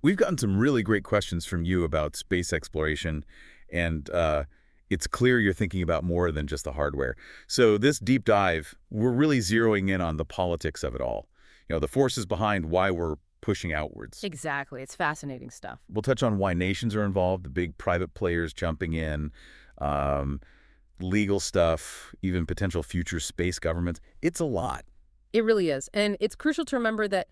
We've gotten some really great questions from you about space exploration, and it's clear you're thinking about more than just the hardware. So this deep dive, we're really zeroing in on the politics of it all. The forces behind why we're pushing outwards. Exactly. It's fascinating stuff. We'll touch on why nations are involved, the big private players jumping in, um, legal stuff, even potential future space governments. It's a lot. It really is. And it's crucial to remember that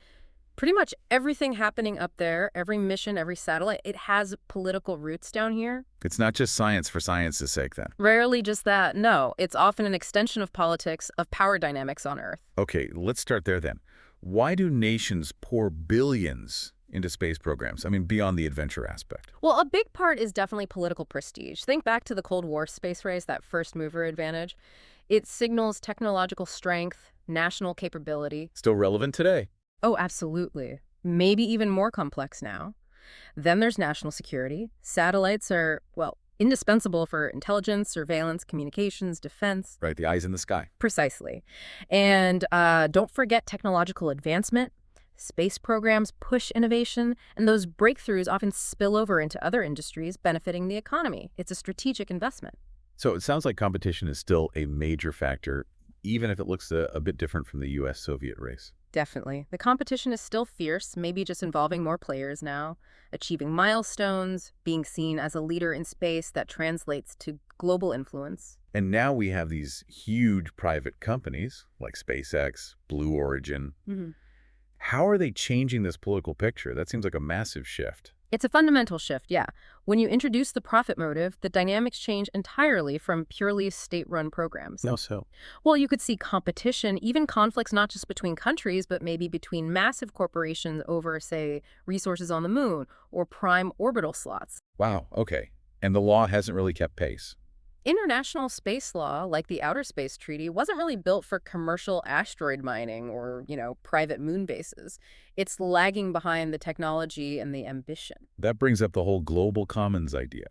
pretty much everything happening up there, every mission, every satellite, it has political roots down here. It's not just science for science's sake, then. Rarely just that. No, it's often an extension of politics, of power dynamics on Earth. Okay, let's start there then. Why do nations pour billions into space programs? I mean, beyond the adventure aspect. Well, a big part is definitely political prestige. Think back to the Cold War space race, that first mover advantage. It signals technological strength, national capability. Still relevant today. Oh, absolutely. Maybe even more complex now. Then there's national security. Satellites are, well, indispensable for intelligence, surveillance, communications, defense. Right, the eyes in the sky. Precisely. And don't forget technological advancement. Space programs push innovation, and those breakthroughs often spill over into other industries, benefiting the economy. It's a strategic investment. So it sounds like competition is still a major factor, even if it looks a bit different from the U.S.-Soviet race. Definitely. The competition is still fierce, maybe just involving more players now, achieving milestones, being seen as a leader in space that translates to global influence. And now we have these huge private companies like SpaceX, Blue Origin. Mhm. How are they changing this political picture? That seems like a massive shift. It's a fundamental shift, yeah. When you introduce the profit motive, the dynamics change entirely from purely state-run programs. No, so. Well, you could see competition, even conflicts not just between countries, but maybe between massive corporations over, say, resources on the moon or prime orbital slots. Wow, okay. And the law hasn't really kept pace. International space law, like the Outer Space Treaty, wasn't really built for commercial asteroid mining or, private moon bases. It's lagging behind the technology and the ambition. That brings up the whole global commons idea.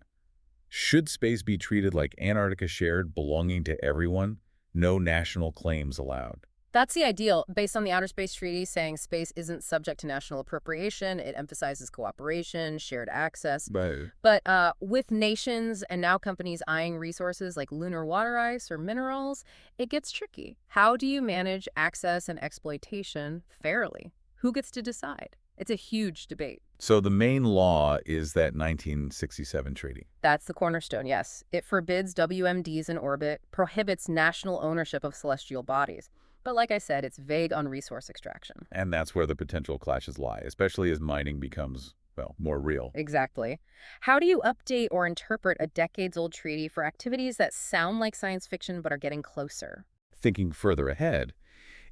Should space be treated like Antarctica shared, belonging to everyone? No national claims allowed. That's the ideal, based on the Outer Space Treaty saying space isn't subject to national appropriation. It emphasizes cooperation, shared access. Right. But with nations and now companies eyeing resources like lunar water ice or minerals, it gets tricky. How do you manage access and exploitation fairly? Who gets to decide? It's a huge debate. So the main law is that 1967 treaty. That's the cornerstone, yes. It forbids WMDs in orbit, prohibits national ownership of celestial bodies. But like I said, it's vague on resource extraction. And that's where the potential clashes lie, especially as mining becomes, well, more real. Exactly. How do you update or interpret a decades-old treaty for activities that sound like science fiction but are getting closer? Thinking further ahead,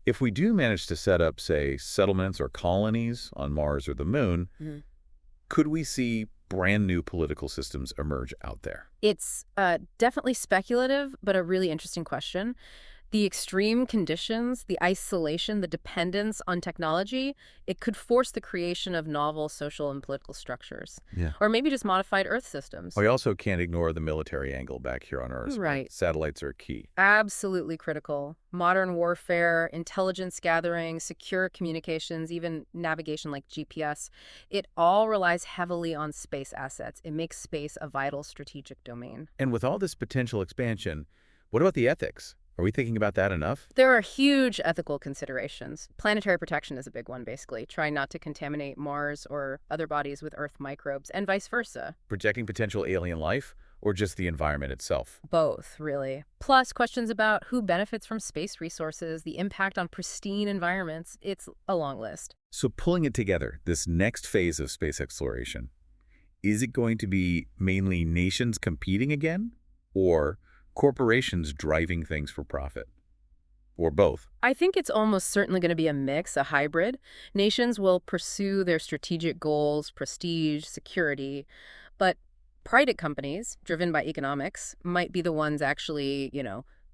if we do manage to set up, say, settlements or colonies on Mars or the Moon, could we see brand new political systems emerge out there? It's definitely speculative, but a really interesting question. The extreme conditions, the isolation, the dependence on technology, it could force the creation of novel social and political structures. Yeah. Or maybe just modified Earth systems. We also can't ignore the military angle back here on Earth. Right. Satellites are key. Absolutely critical. Modern warfare, intelligence gathering, secure communications, even navigation like GPS, it all relies heavily on space assets. It makes space a vital strategic domain. And with all this potential expansion, what about the ethics? Are we thinking about that enough? There are huge ethical considerations. Planetary protection is a big one, basically. Trying not to contaminate Mars or other bodies with Earth microbes, and vice versa. Protecting potential alien life, or just the environment itself? Both, really. Plus, questions about who benefits from space resources, the impact on pristine environments. It's a long list. So pulling it together, this next phase of space exploration, is it going to be mainly nations competing again? Or corporations driving things for profit? Or both? I think it's almost certainly going to be a mix, a hybrid. Nations will pursue their strategic goals, prestige, security, but private companies, driven by economics, might be the ones actually,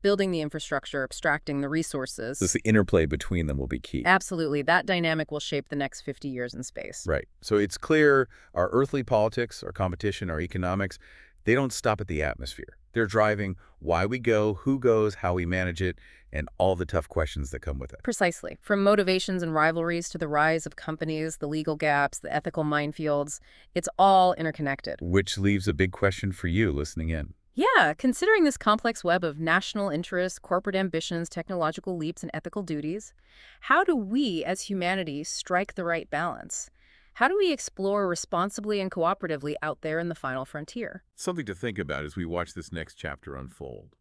building the infrastructure, abstracting the resources. So the interplay between them will be key. Absolutely. That dynamic will shape the next 50 years in space. Right. So it's clear our earthly politics, our competition, our economics, they don't stop at the atmosphere. They're driving why we go, who goes, how we manage it, and all the tough questions that come with it. Precisely. From motivations and rivalries to the rise of companies, the legal gaps, the ethical minefields, it's all interconnected. Which leaves a big question for you listening in. Yeah, considering this complex web of national interests, corporate ambitions, technological leaps, and ethical duties, how do we as humanity strike the right balance? How do we explore responsibly and cooperatively out there in the final frontier? Something to think about as we watch this next chapter unfold.